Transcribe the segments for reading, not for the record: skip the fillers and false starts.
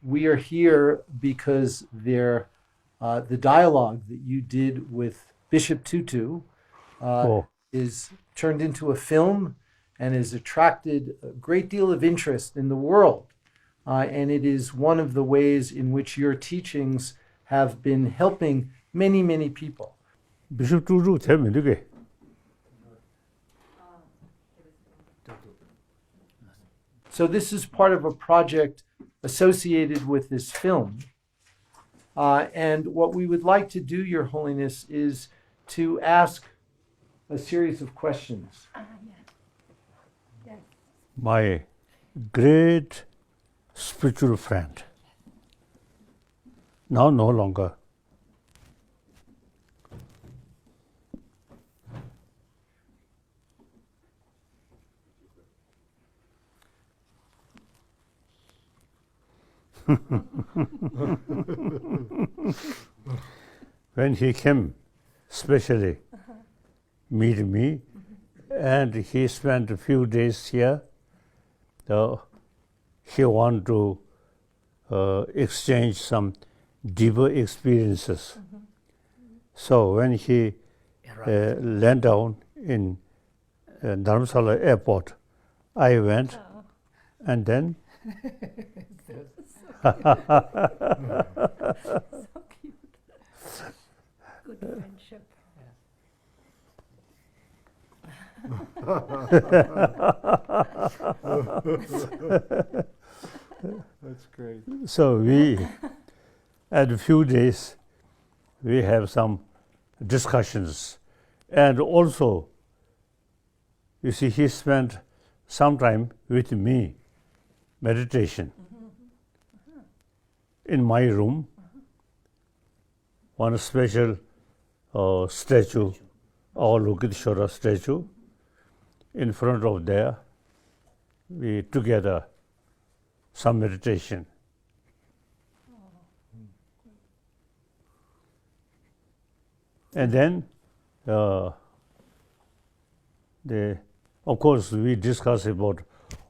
We are here because the dialogue that you did with Bishop Tutu is turned into a film and has attracted a great deal of interest in the world. And it is one of the ways in which your teachings have been helping many, many people. Bishop Tutu, tell me, okay. So this is part of a project associated with this film. And what we would like to do, Your Holiness, is to ask a series of questions. Yes. My great spiritual friend, now no longer. When he came, especially meet me, and he spent a few days here. He wanted to exchange some deeper experiences. So when he landed down in Dharamsala airport, I went, and then So cute. Good friendship. That's great. So we, at a few days, we have some discussions. And also, you see, he spent some time with me, meditation. In my room, one special statue, Avalokiteshvara statue, in front of there, we together some meditation. And then, of course, we discuss about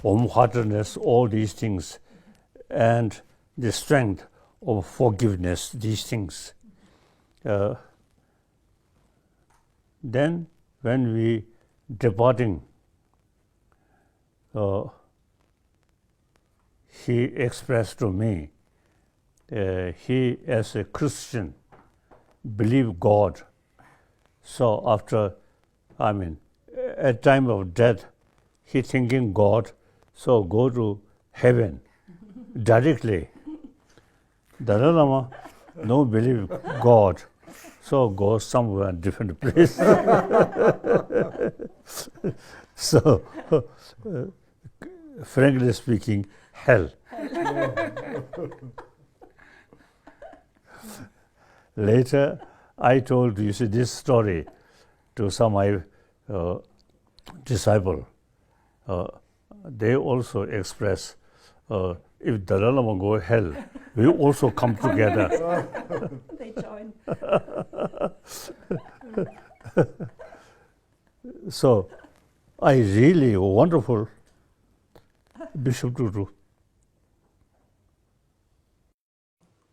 heartedness, all these things, and the strength of forgiveness, these things. Then, when we departing, he expressed to me, he as a Christian believe God. So after, at time of death, he thinking God, so go to heaven directly. Dalai Lama no believe God, so go somewhere different place. So, frankly speaking, hell. Later, I told this story to some of my disciples. They also express, if Dalai Lama go hell, we also come together. They join. So, I really wonderful Bishop Tutu.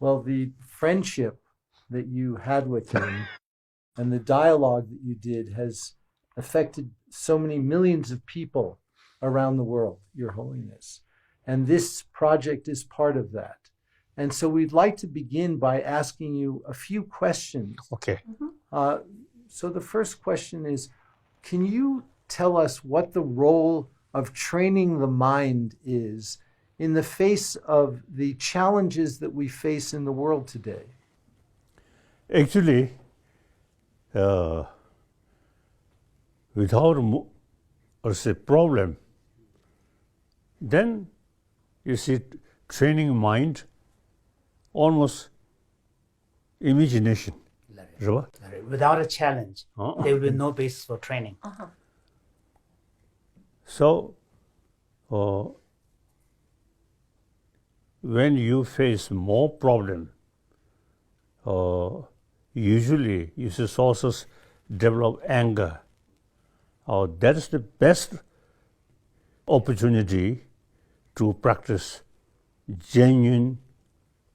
Well, the friendship that you had with him and the dialogue that you did has affected so many millions of people around the world, Your Holiness. And this project is part of that. And so we'd like to begin by asking you a few questions. Okay. So the first question is, can you tell us what the role of training the mind is in the face of the challenges that we face in the world today? Actually, without a problem, then you see training mind, almost imagination. Without a challenge, there will be no basis for training. So, when you face more problem, usually you see sources develop anger. That is the best opportunity to practice genuine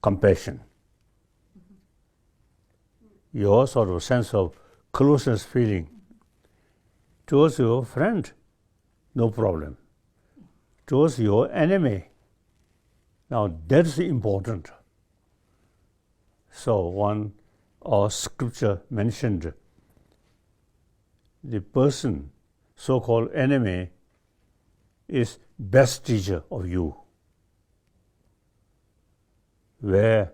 compassion. Your sort of sense of closeness feeling towards your friend, no problem. Towards your enemy, now that's important. So one or scripture mentioned the person, so-called enemy, is best teacher of you. Where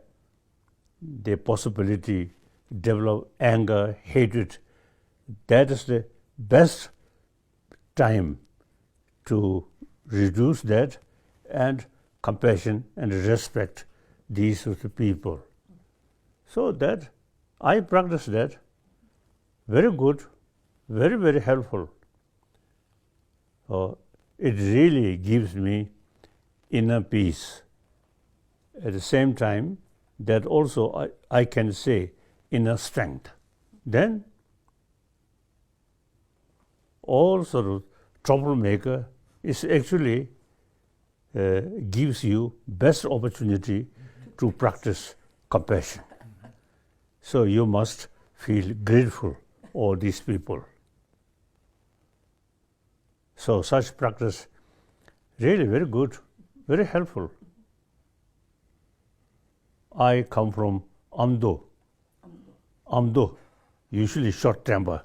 the possibility develop anger, hatred, that is the best time to reduce that and compassion and respect these sort of people. So that I practice that, very good, very, very helpful. It really gives me inner peace. At the same time, that also I can say inner strength. Then all sort of troublemaker is actually gives you best opportunity to practice compassion. So you must feel grateful all these people. So such practice really very good, very helpful. I come from Amdo. Amdo, usually short temper.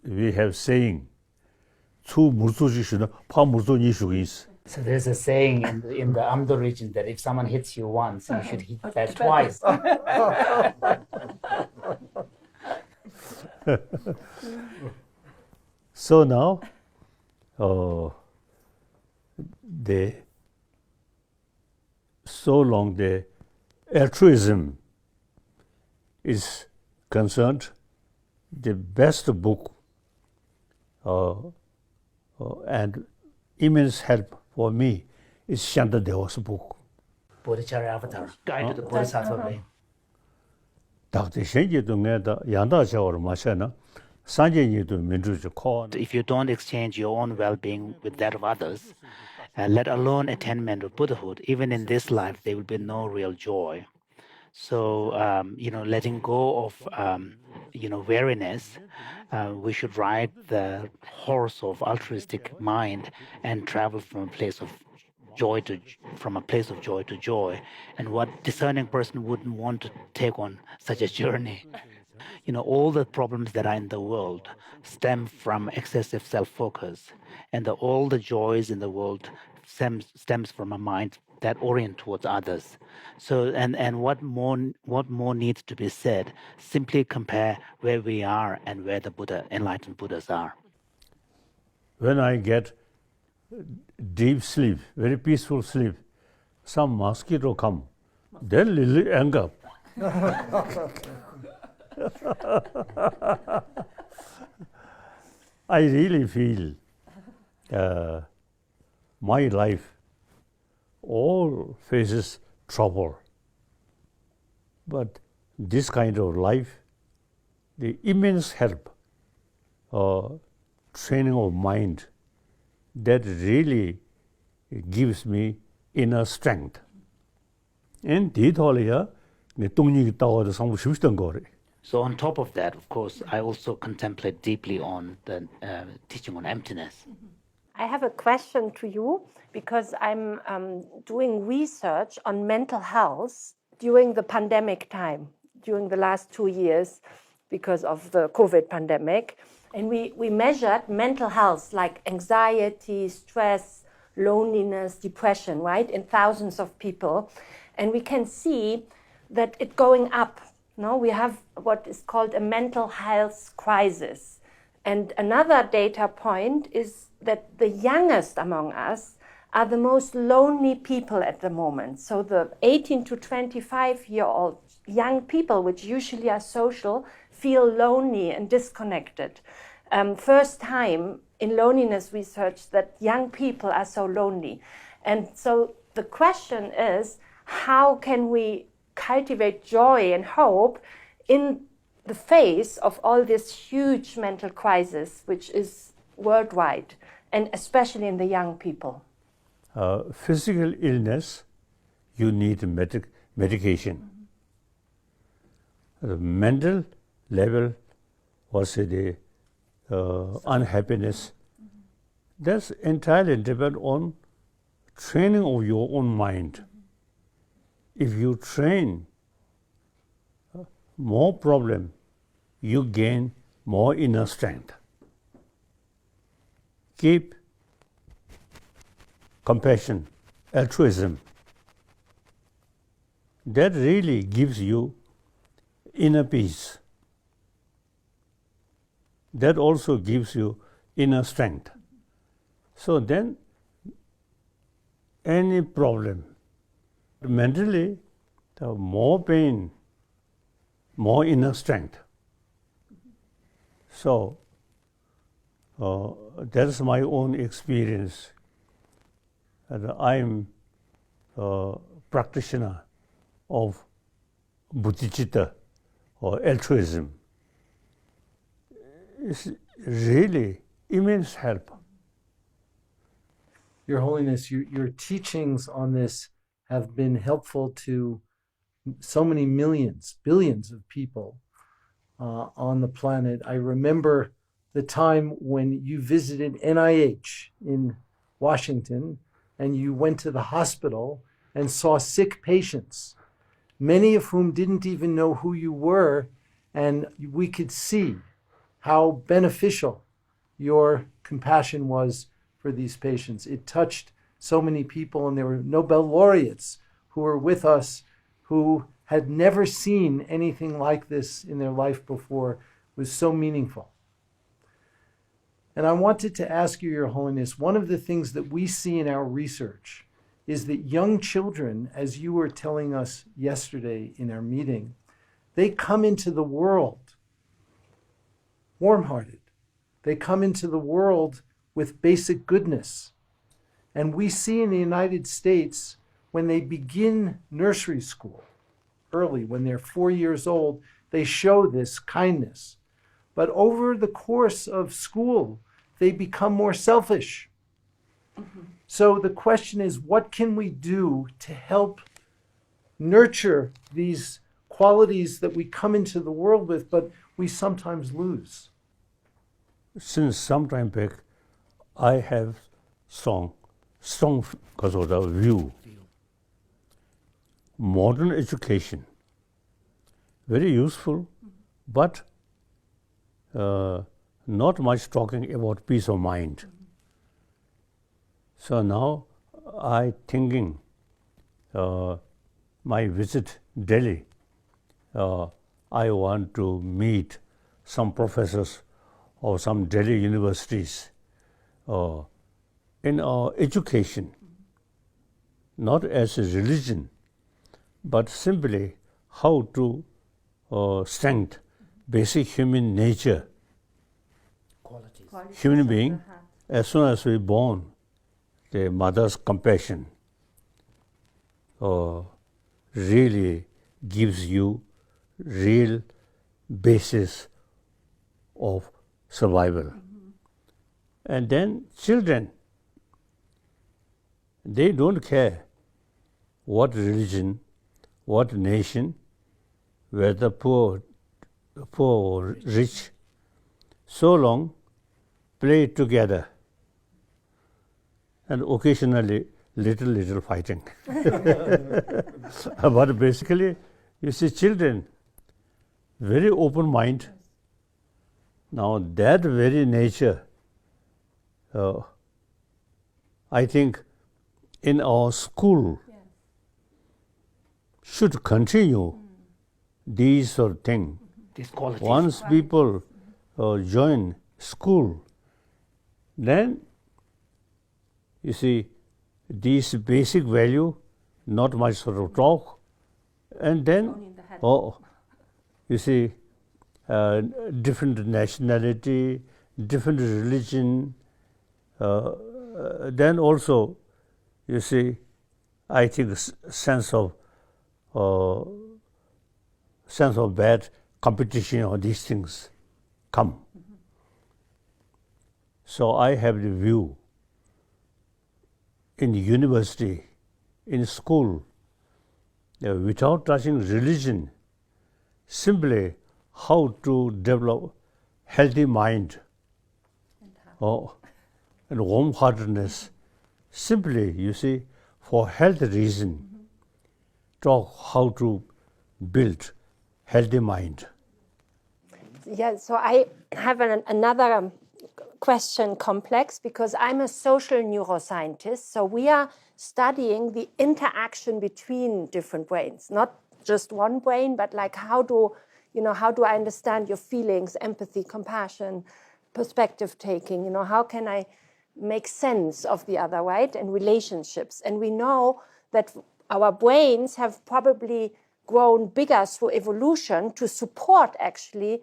We have saying, "Chu murzuji shina, pa murzuji shugis." So there's a saying in the Amdo region that if someone hits you once, you should hit that twice. So now, so long the altruism is concerned, the best book and immense help for me is Shantadeva's book. Bodhicharya Avatar, Guide to the Bodhisattva Way. Dr. Shenji to me the Yanda Chawar Mashana, Sanjay to Mindru call. If you don't exchange your own well-being with that of others, let alone attainment of Buddhahood, even in this life, there will be no real joy. So, letting go of, weariness, we should ride the horse of altruistic mind and travel from a place of joy to joy. And what discerning person wouldn't want to take on such a journey? All the problems that are in the world stem from excessive self-focus, and all the joys in the world stems from a mind that orient towards others. So, and what more needs to be said? Simply compare where we are and where the enlightened Buddhas are. When I get deep sleep, very peaceful sleep, some mosquito come, then little anger. I really feel my life all faces trouble. But this kind of life, the immense help, training of mind, that really gives me inner strength. And 뒤돌이야 내 똥이 따와도 상부 쉽던 거래. So on top of that, of course, I also contemplate deeply on the teaching on emptiness. I have a question to you because I'm doing research on mental health during the pandemic time, during the last 2 years because of the COVID pandemic. And we measured mental health like anxiety, stress, loneliness, depression, right, in thousands of people. And we can see that it's going up. No, we have what is called a mental health crisis. And another data point is that the youngest among us are the most lonely people at the moment. So the 18 to 25-year-old young people, which usually are social, feel lonely and disconnected. First time in loneliness research that young people are so lonely. And so the question is, how can we cultivate joy and hope in the face of all this huge mental crisis, which is worldwide, and especially in the young people? Physical illness, you need medication. The mental level, was the unhappiness, that's entirely depend on training of your own mind. If you train more problem, you gain more inner strength. Keep compassion, altruism. That really gives you inner peace. That also gives you inner strength. So then, any problem, mentally, the more pain, more inner strength. So, that's my own experience. And I am a practitioner of bodhicitta or altruism. It's really immense help. Your Holiness, your teachings on this have been helpful to so many millions, billions of people on the planet. I remember the time when you visited NIH in Washington and you went to the hospital and saw sick patients, many of whom didn't even know who you were, and we could see how beneficial your compassion was for these patients. It touched so many people, and there were Nobel laureates who were with us who had never seen anything like this in their life before. It was so meaningful. And I wanted to ask you, Your Holiness, one of the things that we see in our research is that young children, as you were telling us yesterday in our meeting, they come into the world warm-hearted. They come into the world with basic goodness. And we see in the United States, when they begin nursery school early, when they're 4 years old, they show this kindness. But over the course of school, they become more selfish. So the question is, what can we do to help nurture these qualities that we come into the world with, but we sometimes lose? Since some time back, I have strong because of the view. Modern education, very useful, but not much talking about peace of mind. So now I thinking my visit Delhi, I want to meet some professors of some Delhi universities in our education, not as a religion, but simply how to strengthen basic human nature. Human being, as soon as we born, the mother's compassion really gives you real basis of survival. And then children, they don't care what religion, what nation, whether poor or rich, so long play together and occasionally little fighting. But basically, you see children, very open mind. Now that very nature, I think in our school should continue these sort of things. These qualities. Once people join school, then you see these basic value, not much sort of talk, and then you see different nationality, different religion, then also you see, I think sense of bad competition or these things come. So I have the view in university, in school, without touching religion, simply how to develop healthy mind and warm-heartedness. Simply, you see, for health reason, talk how to build healthy mind. Yeah, so I have another question complex because I'm a social neuroscientist. So we are studying the interaction between different brains, not just one brain, but like how do I understand your feelings, empathy, compassion, perspective taking, how can I make sense of the other, right? And relationships. And we know that our brains have probably grown bigger through evolution to support actually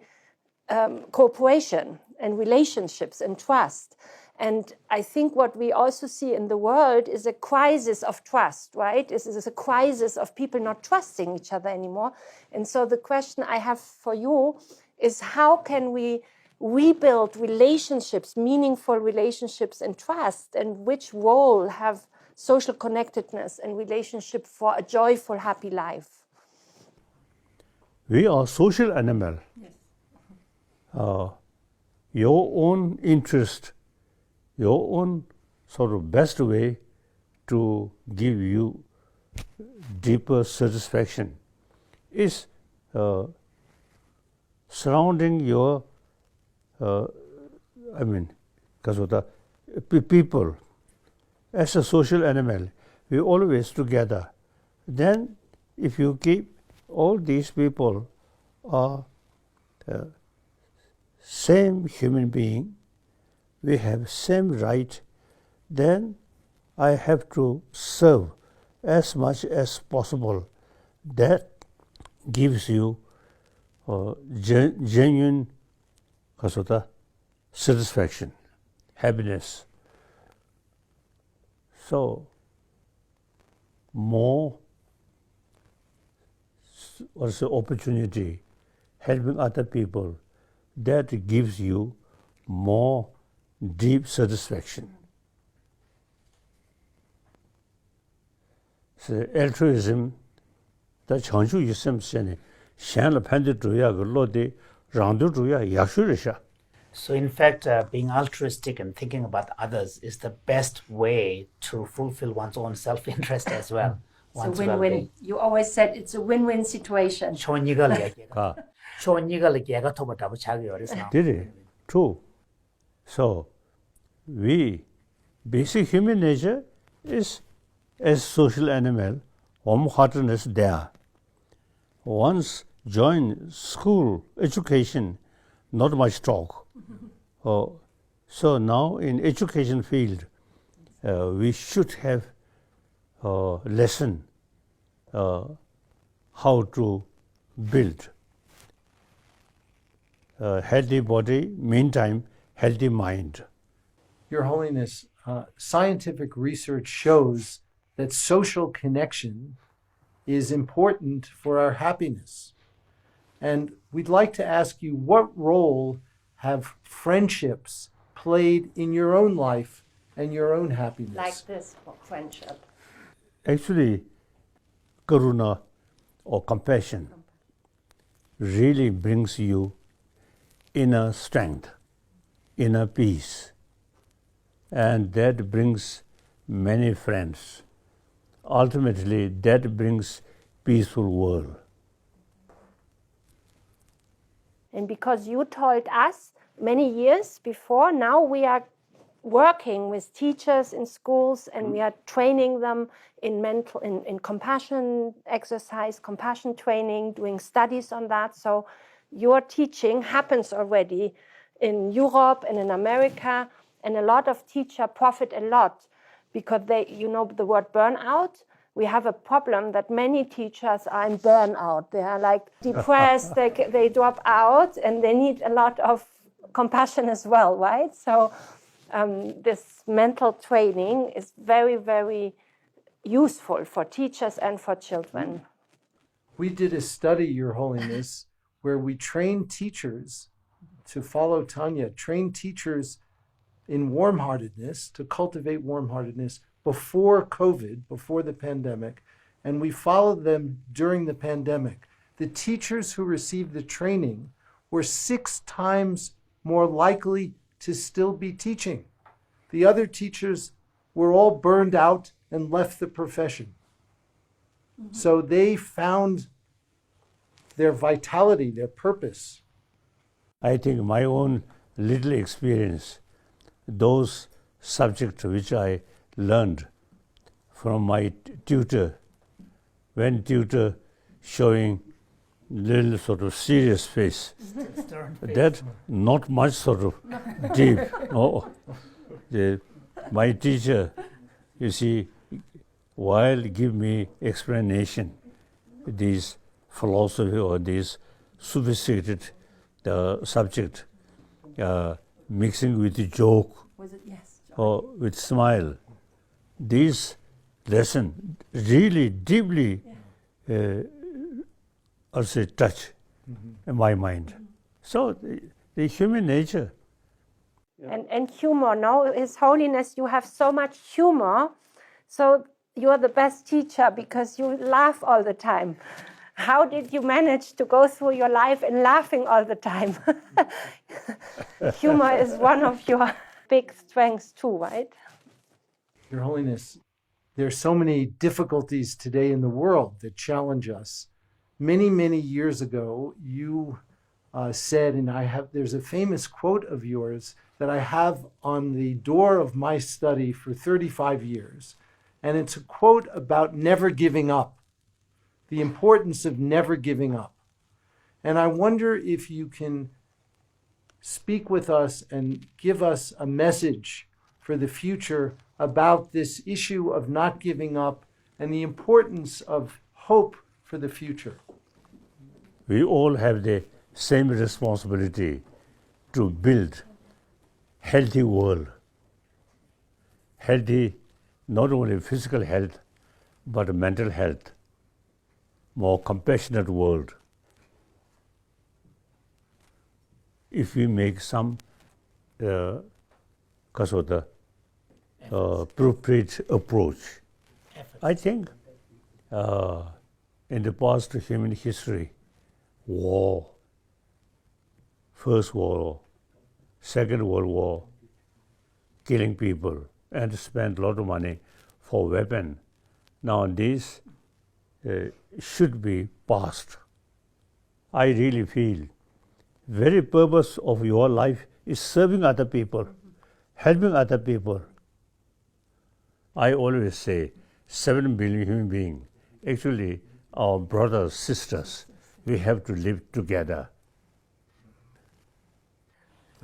cooperation and relationships and trust. And I think what we also see in the world is a crisis of trust, right? This is a crisis of people not trusting each other anymore. And so the question I have for you is how can we rebuild relationships, meaningful relationships and trust, and which role have social connectedness and relationship for a joyful, happy life? We are social animal. Yes. Your own interest, your own sort of best way to give you deeper satisfaction is surrounding your, because of the people. As a social animal, we always together. Then, if you keep all these people are same human being, we have same right, then I have to serve as much as possible. That gives you genuine satisfaction, happiness. So, more also opportunity, helping other people, that gives you more deep satisfaction. So altruism, the chanchu yisem sene, shan la pande tuya lo de randu tuya yashurisha. So in fact, being altruistic and thinking about others is the best way to fulfill one's own self-interest as well. It's a win-win. You always said it's a win-win situation. Did it? True. So, basic human nature is as social animal, warm-heartedness there. Once join school, education, not much talk. So now in education field, we should have lesson how to build healthy body, meantime healthy mind. Your Holiness, scientific research shows that social connection is important for our happiness. And we'd like to ask you, what role have friendships played in your own life and your own happiness? Like this friendship. Actually, karuna or compassion really brings you inner strength, inner peace, and that brings many friends. Ultimately, that brings peaceful world. And because you told us many years before, now we are working with teachers in schools and we are training them in compassion exercise, compassion training, doing studies on that. So your teaching happens already in Europe and in America, and a lot of teachers profit a lot because they, the word burnout. We have a problem that many teachers are in burnout. They are like depressed, they drop out, and they need a lot of compassion as well, right? So this mental training is very, very useful for teachers and for children. We did a study, Your Holiness, where we trained teachers to follow Tanya, trained teachers in warm-heartedness, to cultivate warm-heartedness before COVID, before the pandemic, and we followed them during the pandemic. The teachers who received the training were 6 times more likely to still be teaching. The other teachers were all burned out and left the profession. So they found their vitality, their purpose. I think my own little experience, those subjects which I learned from my tutor, when tutor showing little sort of serious face, that not much sort of deep. No, my teacher, you see, while give me explanation, these philosophy or these sophisticated subject, mixing with the joke or with smile, these lesson really deeply also touch my mind. So the human nature. And humor, no? His Holiness, you have so much humor, so you're the best teacher because you laugh all the time. How did you manage to go through your life and laughing all the time? Humor is one of your big strengths too, right? Your Holiness, there are so many difficulties today in the world that challenge us. Many, many years ago, you said, and there's a famous quote of yours that I have on the door of my study for 35 years. And it's a quote about never giving up, the importance of never giving up. And I wonder if you can speak with us and give us a message for the future about this issue of not giving up and the importance of hope for the future. We all have the same responsibility to build healthy world. Healthy, not only physical health, but mental health. More compassionate world. If we make some appropriate approach, I think in the past human history, war, First World War, Second World War, killing people and spend a lot of money for weapon. Now this should be past. I really feel very purpose of your life is serving other people, helping other people. I always say 7 billion human beings, actually our brothers, sisters, we have to live together.